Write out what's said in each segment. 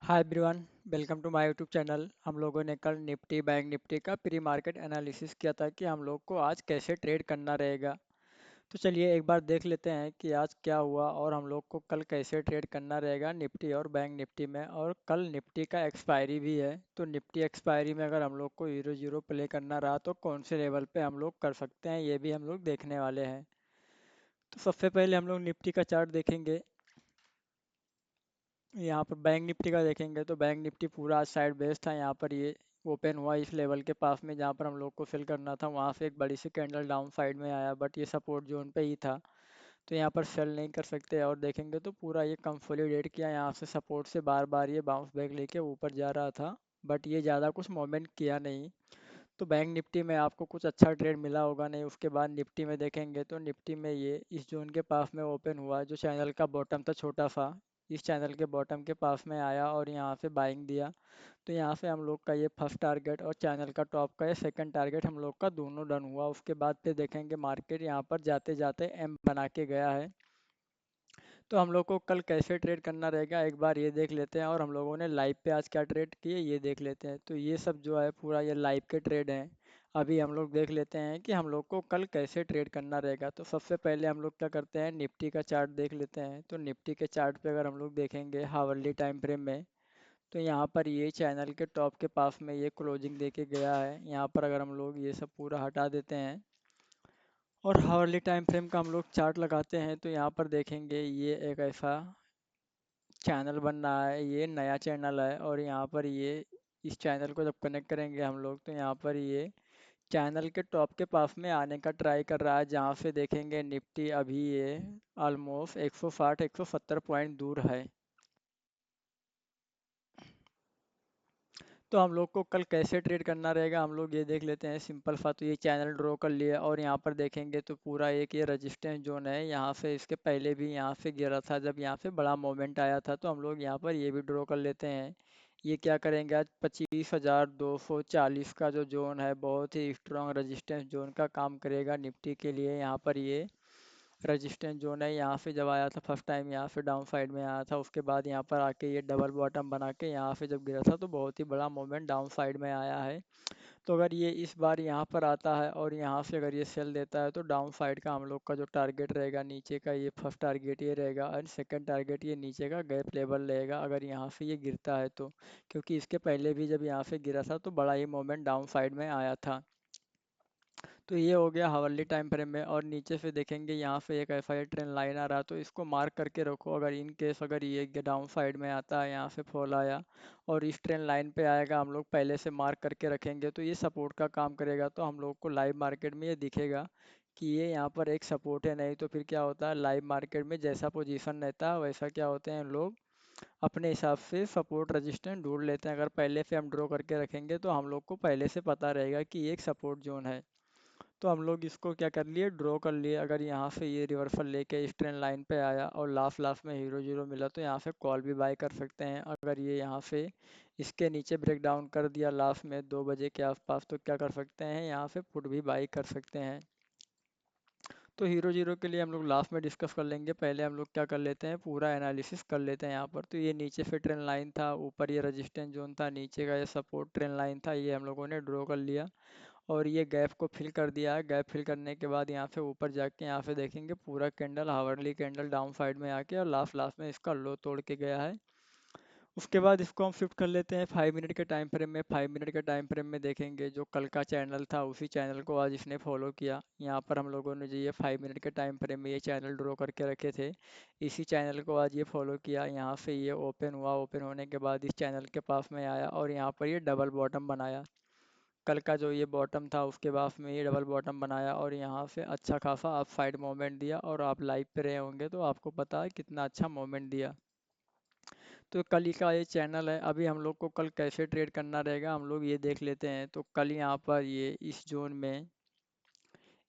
Hi everyone, welcome to my YouTube channel. हम लोगों ने कल निफ्टी बैंक निफ्टी का प्री मार्केट एनालिसिस किया था कि हम लोग को आज कैसे ट्रेड करना रहेगा। तो चलिए एक बार देख लेते हैं कि आज क्या हुआ और हम लोग को कल कैसे ट्रेड करना रहेगा निफ्टी और बैंक निफ्टी में। और कल निफ्टी का एक्सपायरी भी है, तो निफ्टी एक्सपायरी में अगर हम लोग को हीरो जीरो प्ले करना रहा तो कौन से लेवल पे हम लोग कर सकते हैं, ये भी हम लोग देखने वाले हैं। तो सबसे पहले हम लोग निफ्टी का चार्ट देखेंगे। यहाँ पर बैंक निफ्टी का देखेंगे तो बैंक निफ्टी पूरा आज साइड बेस था। यहाँ पर ये ओपन हुआ इस लेवल के पास में जहाँ पर हम लोग को फिल करना था, वहाँ से एक बड़ी सी कैंडल डाउन साइड में आया, बट ये सपोर्ट जोन पे ही था, तो यहाँ पर सेल नहीं कर सकते। और देखेंगे तो पूरा ये कंसोलिडेट किया, यहाँ से सपोर्ट से बार बार ये बाउंस बैक लेके ऊपर जा रहा था, बट ये ज़्यादा कुछ मोमेंट किया नहीं। तो बैंक निफ्टी में आपको कुछ अच्छा ट्रेड मिला होगा नहीं। उसके बाद निफ्टी में देखेंगे तो निफ्टी में ये इस जोन के पास में ओपन हुआ, जो चैनल का बॉटम था छोटा सा, इस चैनल के बॉटम के पास में आया और यहाँ से बाइंग दिया। तो यहाँ से हम लोग का ये फर्स्ट टारगेट और चैनल का टॉप का ये सेकंड टारगेट हम लोग का दोनों डन हुआ। उसके बाद फिर देखेंगे मार्केट यहाँ पर जाते जाते एम बना के गया है। तो हम लोग को कल कैसे ट्रेड करना रहेगा एक बार ये देख लेते हैं, और हम लोगों ने लाइव पे आज क्या ट्रेड किए ये देख लेते हैं। तो ये सब जो है पूरा ये लाइव के ट्रेड हैं। अभी हम लोग देख लेते हैं कि हम लोग को कल कैसे ट्रेड करना रहेगा। तो सबसे पहले हम लोग क्या करते हैं, निफ्टी का चार्ट देख लेते हैं। तो निफ्टी के चार्ट पे अगर हम लोग देखेंगे हावरली टाइम फ्रेम में, तो यहाँ पर ये चैनल के टॉप के पास में ये क्लोजिंग दे के गया है। यहाँ पर अगर हम लोग ये सब पूरा हटा देते हैं और हावरली टाइम फ्रेम का हम लोग चार्ट लगाते हैं, तो यहाँ पर देखेंगे ये एक ऐसा चैनल बन रहा है, ये नया चैनल है। और यहाँ पर ये इस चैनल को जब कनेक्ट करेंगे हम लोग, तो यहाँ पर ये चैनल के टॉप के पास में आने का ट्राई कर रहा है, जहाँ से देखेंगे निफ्टी अभी ये ऑलमोस्ट 160 170 पॉइंट दूर है। तो हम लोग को कल कैसे ट्रेड करना रहेगा हम लोग ये देख लेते हैं। सिंपल सा, तो ये चैनल ड्रॉ कर लिया और यहाँ पर देखेंगे तो पूरा एक ये रेजिस्टेंस जोन है। यहाँ से इसके पहले भी यहाँ से गिरा था, जब यहाँ से बड़ा मोमेंट आया था, तो हम लोग यहाँ पर ये भी ड्रॉ कर लेते हैं। ये क्या करेंगे, आज 25,240 का जो जोन है बहुत ही स्ट्रॉन्ग रेजिस्टेंस जोन का काम करेगा निफ्टी के लिए। यहाँ पर ये रेजिस्टेंस जोन है, यहाँ से जब आया था फर्स्ट टाइम यहाँ से डाउन साइड में आया था, उसके बाद यहाँ पर आके ये डबल बॉटम बना के यहाँ से जब गिरा था तो बहुत ही बड़ा मोमेंट डाउन साइड में आया है। तो अगर ये इस बार यहाँ पर आता है और यहाँ से अगर ये सेल देता है, तो डाउन साइड का हम लोग का जो टारगेट रहेगा नीचे का, ये फर्स्ट टारगेट ये रहेगा और सेकंड टारगेट ये नीचे का गैप लेवल रहेगा, अगर यहाँ से ये गिरता है तो। क्योंकि इसके पहले भी जब यहाँ से गिरा था तो बड़ा ही मोमेंट डाउन साइड में आया था। तो ये हो गया हावरली टाइम फ्रेम में। और नीचे से देखेंगे यहाँ से एक ऐसा ट्रेंड लाइन आ रहा है, तो इसको मार्क करके रखो। अगर इन केस अगर ये डाउन साइड में आता है, यहाँ से फॉल आया और इस ट्रेंड लाइन पे आएगा, हम लोग पहले से मार्क करके रखेंगे तो ये सपोर्ट का काम करेगा। तो हम लोग को लाइव मार्केट में ये दिखेगा कि ये यहाँ पर एक सपोर्ट है। नहीं तो फिर क्या होता है, लाइव मार्केट में जैसा पोजीशन रहता है वैसा क्या होते हैं लोग अपने हिसाब से सपोर्ट रजिस्टेंस ढूंढ लेते हैं। अगर पहले से हम ड्रॉ करके रखेंगे तो हम लोग को पहले से पता रहेगा कि ये एक सपोर्ट जोन है। तो हम लोग इसको क्या कर लिए, ड्रॉ कर लिए। अगर यहाँ से ये रिवर्सल लेके इस ट्रेंड लाइन पे आया और लास्ट लास्ट में हीरो जीरो मिला, तो यहाँ से कॉल भी बाय कर सकते हैं। अगर ये यहाँ से इसके नीचे ब्रेक डाउन कर दिया लास्ट में 2 बजे के आसपास, तो क्या कर सकते हैं, यहाँ से पुट भी बाई कर सकते हैं। तो हीरो जीरो के लिए हम लोग लास्ट में डिस्कस कर लेंगे, पहले हम लोग क्या कर लेते हैं, पूरा एनालिसिस कर लेते हैं यहाँ पर। तो ये नीचे से ट्रेंड लाइन था, ऊपर ये रेजिस्टेंस जोन था, नीचे का ये सपोर्ट ट्रेंड लाइन था, ये हम लोगों ने ड्रॉ कर लिया और ये गैप को फिल कर दिया है। गैप फिल करने के बाद यहाँ से ऊपर जाके यहाँ से देखेंगे पूरा candle hourly candle down side में आके और लास्ट लास्ट में इसका लो तोड़ के गया है। उसके बाद इसको हम शिफ्ट कर लेते हैं 5 मिनट के टाइम फ्रेम में। 5 मिनट के टाइम फ्रेम में देखेंगे जो कल का चैनल था उसी चैनल को आज इसने फॉलो किया। यहाँ पर हम लोगों ने जो ये 5 मिनट के टाइम फ्रेम में ये चैनल ड्रॉ करके रखे थे, इसी चैनल को आज ये फॉलो किया। यहाँ से ये ओपन हुआ, ओपन होने के बाद इस चैनल के पास में आया और यहाँ पर ये डबल बॉटम बनाया। कल का जो ये बॉटम था उसके बाद में ये डबल बॉटम बनाया और यहाँ से अच्छा खासा अप साइड मोमेंट दिया। और आप लाइव पे रहे होंगे तो आपको पता है कितना अच्छा मोमेंट दिया। तो कल ही का ये चैनल है। अभी हम लोग को कल कैसे ट्रेड करना रहेगा हम लोग ये देख लेते हैं। तो कल यहाँ पर ये इस जोन में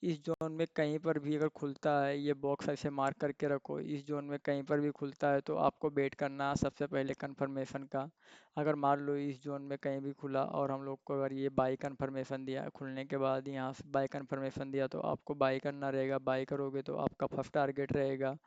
इस जोन में कहीं पर भी अगर खुलता है, ये बॉक्स ऐसे मार्क करके रखो, इस जोन में कहीं पर भी खुलता है तो आपको वेट करना है सबसे पहले कंफर्मेशन का। अगर मान लो इस जोन में कहीं भी खुला और हम लोग को अगर ये बाई कंफर्मेशन दिया, खुलने के बाद यहाँ से बाई कंफर्मेशन दिया तो आपको बाई करना रहेगा। बाई करोगे तो आपका फर्स्ट टारगेट रहेगा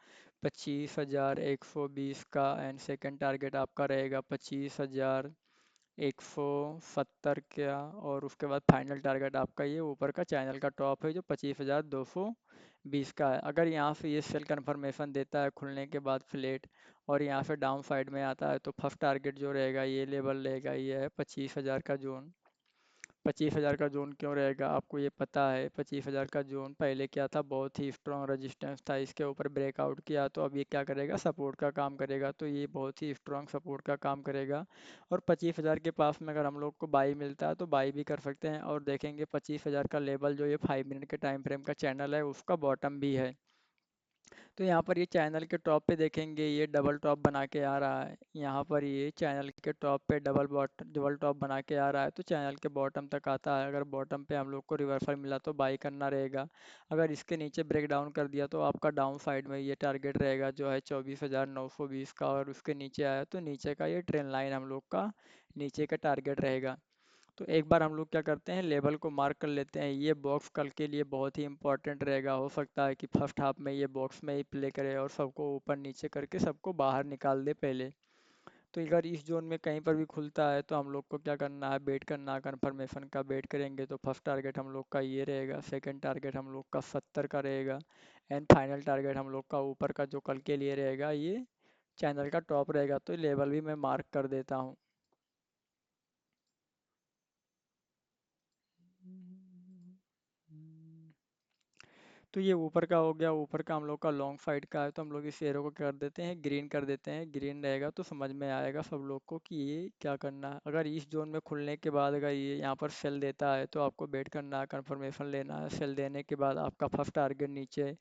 25,120 का, एंड सेकंड टारगेट आपका रहेगा 25,170 का, और उसके बाद फाइनल टारगेट आपका ये ऊपर का चैनल का टॉप है जो 25,220 का है। अगर यहाँ से ये सेल कन्फर्मेशन देता है खुलने के बाद फ्लेट, और यहाँ से डाउन साइड में आता है, तो फर्स्ट टारगेट जो रहेगा ये लेवल रहेगा, ये है 25,000 का जोन। 25,000 का जोन क्यों रहेगा आपको ये पता है? 25,000 का जोन पहले क्या था, बहुत ही स्ट्रॉन्ग रेजिस्टेंस था, इसके ऊपर ब्रेकआउट किया तो अब ये क्या करेगा, सपोर्ट का काम करेगा। तो ये बहुत ही स्ट्रॉन्ग सपोर्ट का काम करेगा। और 25,000 के पास में अगर हम लोग को बाई मिलता है तो बाई भी कर सकते हैं। और देखेंगे 25,000 का लेवल जो ये 5 मिनट के टाइम फ्रेम का चैनल है उसका बॉटम भी है। तो यहाँ पर ये चैनल के टॉप पे देखेंगे ये डबल टॉप बना के आ रहा है। यहाँ पर ये चैनल के टॉप पे डबल टॉप बना के आ रहा है, तो चैनल के बॉटम तक आता है। अगर बॉटम पे हम लोग को रिवर्सल मिला तो बाई करना रहेगा। अगर इसके नीचे ब्रेक डाउन कर दिया तो आपका डाउन साइड में ये टारगेट रहेगा जो है 24,920 का, और उसके नीचे आया तो नीचे का ये ट्रेंड लाइन हम लोग का नीचे का टारगेट रहेगा। तो एक बार हम लोग क्या करते हैं, लेवल को मार्क कर लेते हैं। ये बॉक्स कल के लिए बहुत ही इंपॉर्टेंट रहेगा। हो सकता है कि फर्स्ट हाफ में ये बॉक्स में ही प्ले करे और सबको ऊपर नीचे करके सबको बाहर निकाल दे पहले। तो अगर इस जोन में कहीं पर भी खुलता है तो हम लोग को क्या करना है, वेट करना है कन्फर्मेशन का। वेट करेंगे तो फर्स्ट टारगेट हम लोग का ये रहेगा, सेकंड टारगेट हम लोग का 70 का रहेगा, एंड फाइनल टारगेट हम लोग का ऊपर का जो कल के लिए रहेगा ये चैनल का टॉप रहेगा। तो लेवल भी मैं मार्क कर देता हूँ। तो ये ऊपर का हो गया, ऊपर का हम लोग का लॉन्ग साइड का है, तो हम लोग इस एरो को कर देते हैं ग्रीन कर देते हैं। ग्रीन रहेगा तो समझ में आएगा सब लोग को कि ये क्या करना है। अगर इस जोन में खुलने के बाद अगर ये यहाँ पर सेल देता है तो आपको वेट करना है, कंफर्मेशन लेना है। सेल देने के बाद आपका फर्स्ट टारगेट नीचे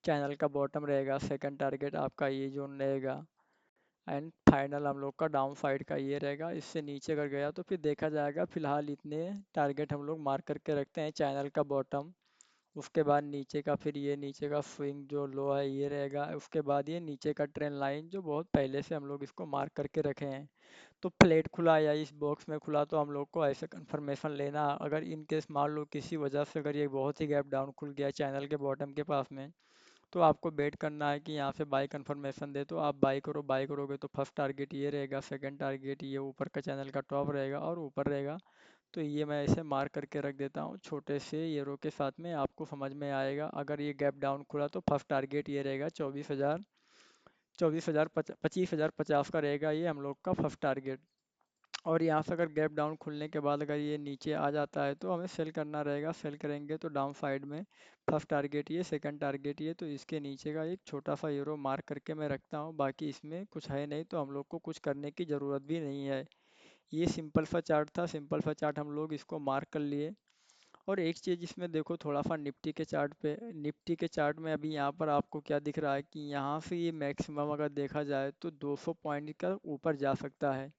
चैनल का बॉटम रहेगा, सेकंड टारगेट आपका ये जोन रहेगा, एंड फाइनल हम लोग का डाउन साइड का ये रहेगा। इससे नीचे अगर गया तो फिर देखा जाएगा। फिलहाल इतने टारगेट हम लोग मार्क करके रखते हैं, चैनल का बॉटम, उसके बाद नीचे का, फिर ये नीचे का स्विंग जो लो है ये रहेगा, उसके बाद ये नीचे का ट्रेंड लाइन जो बहुत पहले से हम लोग इसको मार्क करके रखे हैं। तो प्लेट खुला या इस बॉक्स में खुला तो हम लोग को ऐसे कंफर्मेशन लेना। अगर इन केस मान लो किसी वजह से अगर ये बहुत ही गैप डाउन खुल गया चैनल के बॉटम के पास में, तो आपको वेट करना है कि यहाँ से बाई कंफर्मेशन दे तो आप बाई करो। बाई करोगे तो फर्स्ट टारगेट ये रहेगा, सेकंड टारगेट ये ऊपर का चैनल का टॉप रहेगा और ऊपर रहेगा। तो ये मैं ऐसे मार्क करके रख देता हूँ छोटे से येरो के साथ में, आपको समझ में आएगा। अगर ये गैप डाउन खुला तो फर्स्ट टारगेट ये रहेगा 25,050 का रहेगा ये हम लोग का फर्स्ट टारगेट। और यहाँ से अगर गैप डाउन खुलने के बाद अगर ये नीचे आ जाता है तो हमें सेल करना रहेगा। सेल करेंगे तो डाउन साइड में फर्स्ट टारगेट ये, सेकंड टारगेट ये, तो इसके नीचे का एक छोटा सा यूरो मार्क करके मैं रखता हूँ। बाकी इसमें कुछ है नहीं तो हम लोग को कुछ करने की ज़रूरत भी नहीं है। ये सिंपल सा चार्ट था, सिंपल सा चार्ट हम लोग इसको मार्क कर लिए। और एक चीज़ इसमें देखो थोड़ा सा निफ्टी के चार्ट पे, निफ्टी के चार्ट में अभी यहाँ पर आपको क्या दिख रहा है कि यहाँ से ये मैक्सिमम अगर देखा जाए तो 200 पॉइंट का ऊपर जा सकता है,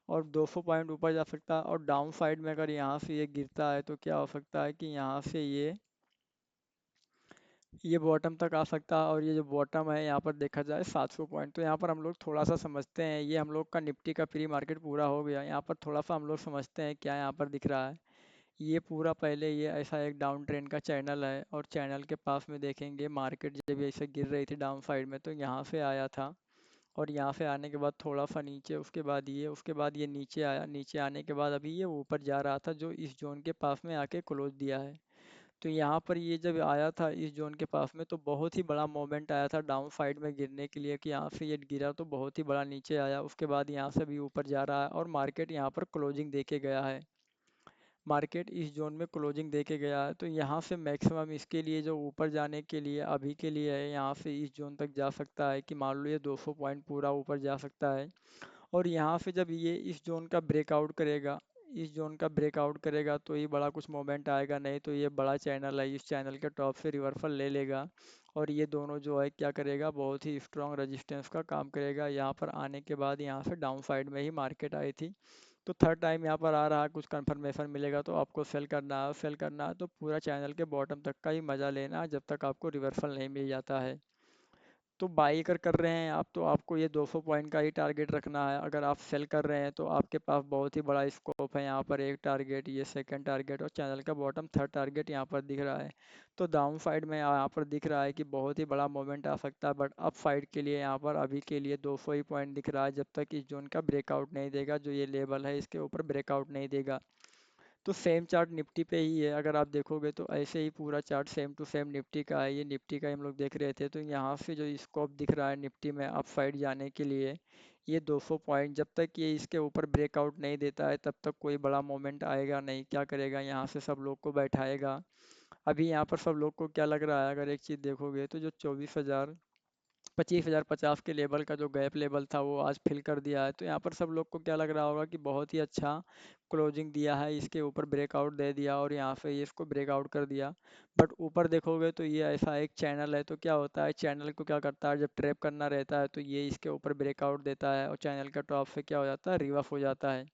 और 200 पॉइंट ऊपर जा सकता है। और डाउन साइड में अगर यहाँ से ये गिरता है तो क्या हो सकता है कि यहाँ से ये बॉटम तक आ सकता है। और ये जो बॉटम है यहाँ पर देखा जाए 700 पॉइंट, तो यहाँ पर हम लोग थोड़ा सा समझते हैं। ये हम लोग का निफ्टी का प्री मार्केट पूरा हो गया, यहाँ पर थोड़ा सा हम लोग समझते हैं क्या यहाँ पर दिख रहा है। ये पूरा पहले ये ऐसा एक डाउन ट्रेंड का चैनल है, और चैनल के पास में देखेंगे मार्केट जब ऐसे गिर रही थी डाउन साइड में तो यहाँ से आया था, और यहाँ से आने के बाद थोड़ा सा नीचे, उसके बाद ये, उसके बाद ये नीचे आया। नीचे आने के बाद अभी ये ऊपर जा रहा था जो इस जोन के पास में आके क्लोज दिया है। तो यहाँ पर ये जब आया था इस जोन के पास में तो बहुत ही बड़ा मोमेंट आया था डाउन साइड में गिरने के लिए, कि यहाँ से ये गिरा तो बहुत ही बड़ा नीचे आया। उसके बाद यहाँ से भी ऊपर जा रहा है और मार्केट यहाँ पर क्लोजिंग दे के गया है। मार्केट इस जोन में क्लोजिंग दे के गया है, तो यहाँ से मैक्सिमम इसके लिए जो ऊपर जाने के लिए अभी के लिए है, यहाँ से इस जोन तक जा सकता है कि मान लो ये 200 पॉइंट पूरा ऊपर जा सकता है। और यहाँ से जब ये इस जोन का ब्रेकआउट करेगा, इस जोन का ब्रेकआउट करेगा तो ये बड़ा कुछ मोमेंट आएगा, नहीं तो ये बड़ा चैनल है, इस चैनल के टॉप से रिवर्सल ले लेगा। और ये दोनों जो है क्या करेगा, बहुत ही स्ट्रॉन्ग रेजिस्टेंस का काम करेगा। यहाँ पर आने के बाद यहाँ से डाउन साइड में ही मार्केट आई थी, तो थर्ड टाइम यहाँ पर आ रहा है, कुछ कंफर्मेशन मिलेगा तो आपको सेल करना है, सेल करना है तो पूरा चैनल के बॉटम तक का ही मज़ा लेना है जब तक आपको रिवर्सल नहीं मिल जाता है। तो बाई अगर कर रहे हैं आप तो आपको ये 200 पॉइंट का ही टारगेट रखना है। अगर आप सेल कर रहे हैं तो आपके पास बहुत ही बड़ा स्कोप है। यहाँ पर एक टारगेट, ये सेकंड टारगेट और चैनल का बॉटम थर्ड टारगेट यहाँ पर दिख रहा है। तो डाउन साइड में यहाँ पर दिख रहा है कि बहुत ही बड़ा मोमेंट आ सकता है, बट अप साइड के लिए यहाँ पर अभी के लिए 200 ही पॉइंट दिख रहा है जब तक इस जोन का ब्रेकआउट नहीं देगा। जो ये लेवल है इसके ऊपर ब्रेकआउट नहीं देगा। तो सेम चार्ट निफ्टी पे ही है, अगर आप देखोगे तो ऐसे ही पूरा chart same to same Nifty का है। ये निफ्टी का ही हम लोग देख रहे थे। तो यहाँ से जो स्कोप दिख रहा है निफ्टी में अप साइड जाने के लिए, ये 200 पॉइंट जब तक ये इसके ऊपर ब्रेकआउट नहीं देता है तब तक कोई बड़ा मोमेंट आएगा नहीं। क्या करेगा, यहाँ से सब लोग को बैठाएगा। अभी यहाँ पर सब लोग को क्या लग रहा है, अगर एक चीज़ देखोगे तो जो 24,000 25,050 के लेवल का जो गैप लेवल था वो आज फिल कर दिया है। तो यहाँ पर सब लोग को क्या लग रहा होगा कि बहुत ही अच्छा क्लोजिंग दिया है, इसके ऊपर ब्रेकआउट दे दिया और यहाँ से ये इसको ब्रेकआउट कर दिया। बट ऊपर देखोगे तो ये ऐसा एक चैनल है, तो क्या होता है चैनल को क्या करता है, जब ट्रैप करना रहता है तो ये इसके ऊपर ब्रेकआउट देता है और चैनल का टॉप से क्या हो जाता है, रिवर्स हो जाता है।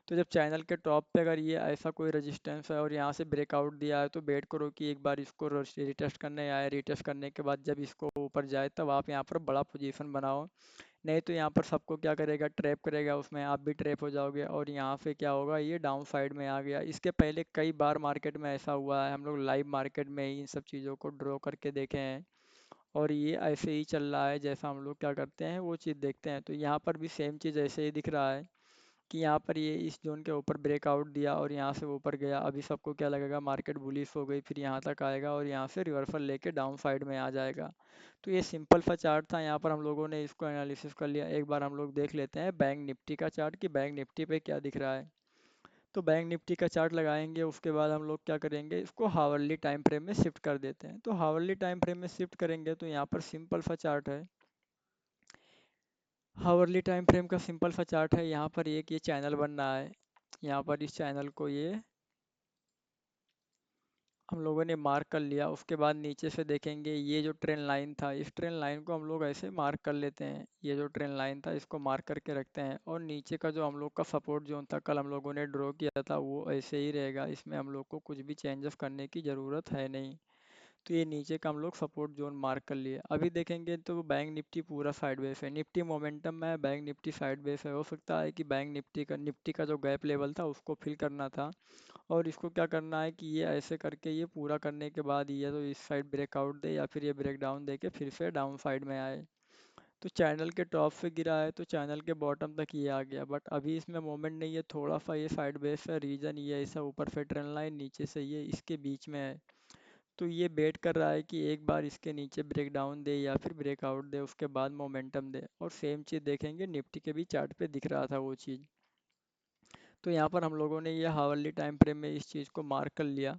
तो जब चैनल के टॉप पे अगर ये ऐसा कोई रेजिस्टेंस है और यहाँ से ब्रेकआउट दिया है तो वेट करो कि एक बार इसको रिटेस्ट करने आए। रिटेस्ट करने के बाद जब इसको ऊपर जाए तब आप यहाँ पर बड़ा पोजीशन बनाओ। नहीं तो यहाँ पर सबको क्या करेगा, ट्रैप करेगा, उसमें आप भी ट्रैप हो जाओगे और यहाँ से क्या होगा, ये डाउन साइड में आ गया। इसके पहले कई बार मार्केट में ऐसा हुआ है, हम लोग लाइव मार्केट में ही इन सब चीज़ों को ड्रॉ करके देखे हैं और ये ऐसे ही चल रहा है जैसा हम लोग क्या करते हैं वो चीज़ देखते हैं। तो यहाँ पर भी सेम चीज़ ऐसे ही दिख रहा है कि यहाँ पर ये इस जोन के ऊपर ब्रेकआउट दिया और यहाँ से ऊपर गया। अभी सबको क्या लगेगा, मार्केट बुलिश हो गई, फिर यहाँ तक आएगा और यहाँ से रिवर्सल लेके डाउन साइड में आ जाएगा। तो ये सिंपल सा चार्ट था, यहाँ पर हम लोगों ने इसको एनालिसिस कर लिया। एक बार हम लोग देख लेते हैं बैंक निफ्टी का चार्ट कि बैंक निफ्टी पे क्या दिख रहा है। तो बैंक निफ्टी का चार्ट लगाएंगे, उसके बाद हम लोग क्या करेंगे, इसको हावरली टाइम फ्रेम में शिफ्ट कर देते हैं। तो हावरली टाइम फ्रेम में शिफ्ट करेंगे तो यहाँ पर सिंपल सा चार्ट है। हावरली टाइम फ्रेम का सिंपल सा चार्ट है। यहाँ पर एक ये चैनल बन रहा है, यहाँ पर इस चैनल को ये हम लोगों ने मार्क कर लिया। उसके बाद नीचे से देखेंगे ये जो ट्रेंड लाइन था, इस ट्रेंड लाइन को हम लोग ऐसे मार्क कर लेते हैं। ये जो ट्रेंड लाइन था इसको मार्क करके रखते हैं और नीचे का जो हम लोग का सपोर्ट जोन था कल हम लोगों ने ड्रॉ किया था वो ऐसे ही रहेगा। इसमें हम लोग को कुछ भी चेंजेस करने की ज़रूरत है नहीं। तो ये नीचे का हम लोग सपोर्ट जोन मार्क कर लिए। अभी देखेंगे तो बैंक निफ्टी पूरा साइडवेज है, निफ्टी मोमेंटम में है, बैंक निफ्टी साइडवेज है। हो सकता है कि बैंक निफ्टी का जो गैप लेवल था उसको फिल करना था और इसको क्या करना है कि ये ऐसे करके ये पूरा करने के बाद ये तो इस साइड ब्रेकआउट दे या फिर ये ब्रेक डाउन दे के फिर से डाउन साइड में आए। तो चैनल के टॉप से गिरा है तो चैनल के बॉटम तक ये आ गया, बट अभी इसमें मोमेंट नहीं है। थोड़ा सा ये साइड बेस है, रीजन ये ऐसा ऊपर से ट्रेंड लाइन नीचे से ये इसके बीच में है। तो ये वेट कर रहा है कि एक बार इसके नीचे ब्रेक डाउन दे या फिर ब्रेकआउट दे, उसके बाद मोमेंटम दे। और सेम चीज़ देखेंगे निफ्टी के भी चार्ट पे दिख रहा था वो चीज़। तो यहाँ पर हम लोगों ने ये हावरली टाइम फ्रेम में इस चीज़ को मार्क कर लिया।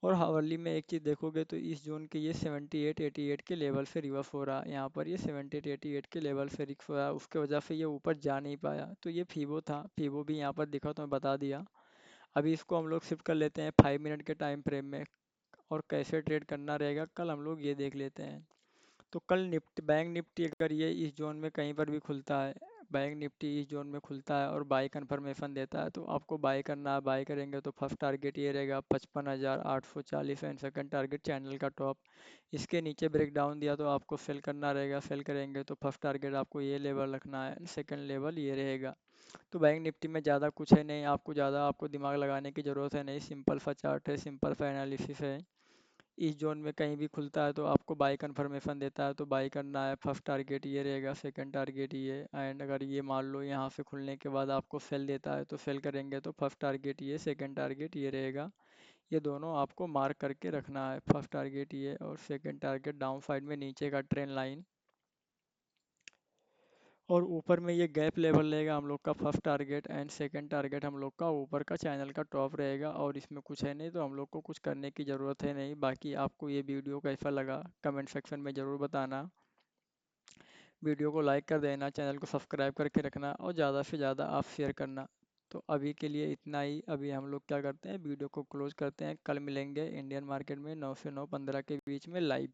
और हावरली में एक चीज़ देखोगे तो इस जोन के ये 78-88 के लेवल से रिवर्स हो रहा है। यहाँ पर ये 78-88 के लेवल से रिवर्स हो रहा है, उसके वजह से ये ऊपर जा नहीं पाया। तो ये फीबो था, फीबो भी यहाँ पर दिखा तो मैं बता दिया। अभी इसको हम लोग शिफ्ट कर लेते हैं 5 मिनट के टाइम फ्रेम में और कैसे ट्रेड करना रहेगा कल हम लोग ये देख लेते हैं। तो कल बैंक निफ्टी अगर ये इस जोन में कहीं पर भी खुलता है, बैंक निफ्टी इस जोन में खुलता है और बाई कन्फर्मेशन देता है तो आपको बाई करना है। बाई करेंगे तो फर्स्ट टारगेट ये रहेगा 55,840 एंड सेकंड टारगेट चैनल का टॉप। इसके नीचे ब्रेक डाउन दिया तो आपको सेल करना रहेगा। सेल करेंगे तो फर्स्ट टारगेट आपको ये लेवल रखना है, सेकंड लेवल ये रहेगा। तो बैंक निफ्टी में ज़्यादा कुछ है नहीं, आपको दिमाग लगाने की ज़रूरत है नहीं। सिंपल सा चार्ट है, सिंपल सा एनालिसिस है। इस जोन में कहीं भी खुलता है तो आपको बाई कन्फर्मेशन देता है तो बाई करना है। फर्स्ट टारगेट ये रहेगा, सेकंड टारगेट ये, एंड अगर ये मान लो यहाँ से खुलने के बाद आपको सेल देता है तो सेल करेंगे तो फर्स्ट टारगेट ये, सेकंड टारगेट ये रहेगा। ये दोनों आपको मार्क करके रखना है, फर्स्ट टारगेट ये और सेकंड टारगेट डाउन साइड में नीचे का ट्रेंड लाइन। और ऊपर में ये गैप लेवल रहेगा हम लोग का first target and second target हम लोग का ऊपर का चैनल का टॉप रहेगा। और इसमें कुछ है नहीं तो हम लोग को कुछ करने की ज़रूरत है नहीं। बाकी आपको ये वीडियो कैसा लगा कमेंट सेक्शन में ज़रूर बताना। वीडियो को लाइक कर देना, चैनल को सब्सक्राइब करके रखना और ज़्यादा से ज़्यादा आप शेयर करना। तो अभी के लिए इतना ही। अभी हम लोग क्या करते हैं, वीडियो को क्लोज करते हैं। कल मिलेंगे इंडियन मार्केट में 9 से 9:15 के बीच में लाइव।